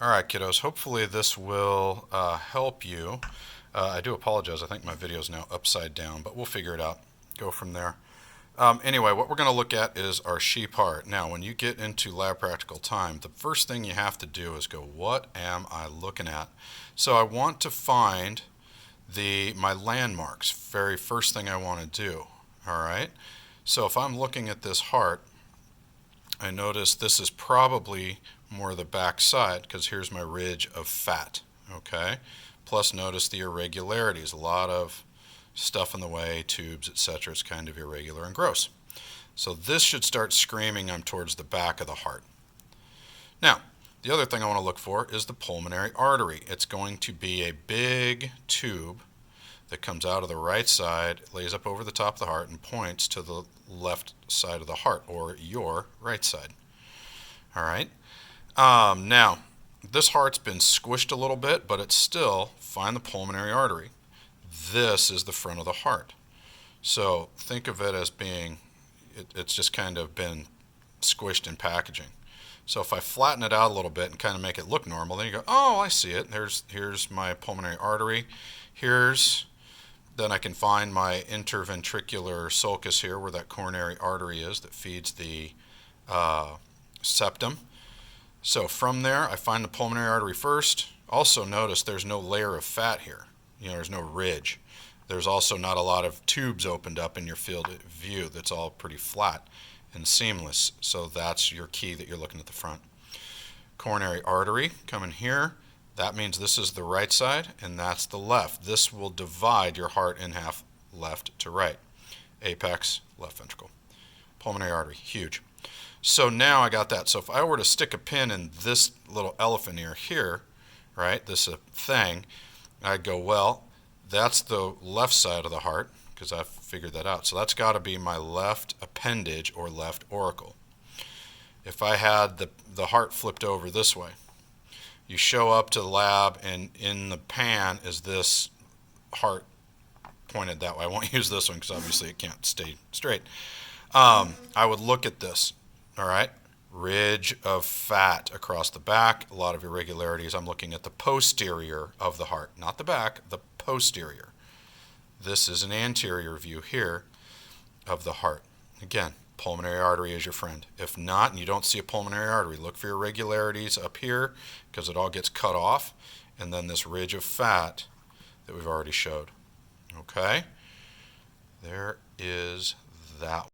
All right, kiddos, hopefully this will help you. I do apologize, I think my video is now upside down, but we'll figure it out. Go from there. Anyway, what we're going to look at is our sheep heart. Now, when you get into lab practical time, the first thing you have to do is go, what am I looking at? So I want to find my landmarks, very first thing I want to do. All right, so if I'm looking at this heart, I notice this is probably more the back side because here's my ridge of fat, okay? Plus notice the irregularities, a lot of stuff in the way, tubes, etc. It's kind of irregular and gross. So this should start screaming I'm towards the back of the heart. Now, the other thing I want to look for is the pulmonary artery. It's going to be a big tube that comes out of the right side, lays up over the top of the heart, and points to the left side of the heart, or your right side. All right. Now, this heart's been squished a little bit, but it's still, find the pulmonary artery. This is the front of the heart. So think of it as being, it's just kind of been squished in packaging. So if I flatten it out a little bit and kind of make it look normal, then you go, oh, I see it. Here's my pulmonary artery. Then I can find my interventricular sulcus here, where that coronary artery is that feeds the septum. So from there, I find the pulmonary artery first. Also notice there's no layer of fat here. There's no ridge. There's also not a lot of tubes opened up in your field of view. That's all pretty flat and seamless. So that's your key that you're looking at the front. Coronary artery coming here. That means this is the right side and that's the left. This will divide your heart in half, left to right. Apex, left ventricle. Pulmonary artery, huge. So now I got that. So if I were to stick a pin in this little elephant ear here, right, this thing, I'd go, well, that's the left side of the heart because I've figured that out. So that's got to be my left appendage or left auricle. If I had the heart flipped over this way, you show up to the lab and in the pan is this heart pointed that way. I won't use this one because obviously it can't stay straight. I would look at this, all right? Ridge of fat across the back, a lot of irregularities. I'm looking at the posterior of the heart, not the back, the posterior. This is an anterior view here of the heart. Again, pulmonary artery is your friend. If not, and you don't see a pulmonary artery, look for irregularities up here because it all gets cut off, and then this ridge of fat that we've already showed. Okay? There is that one.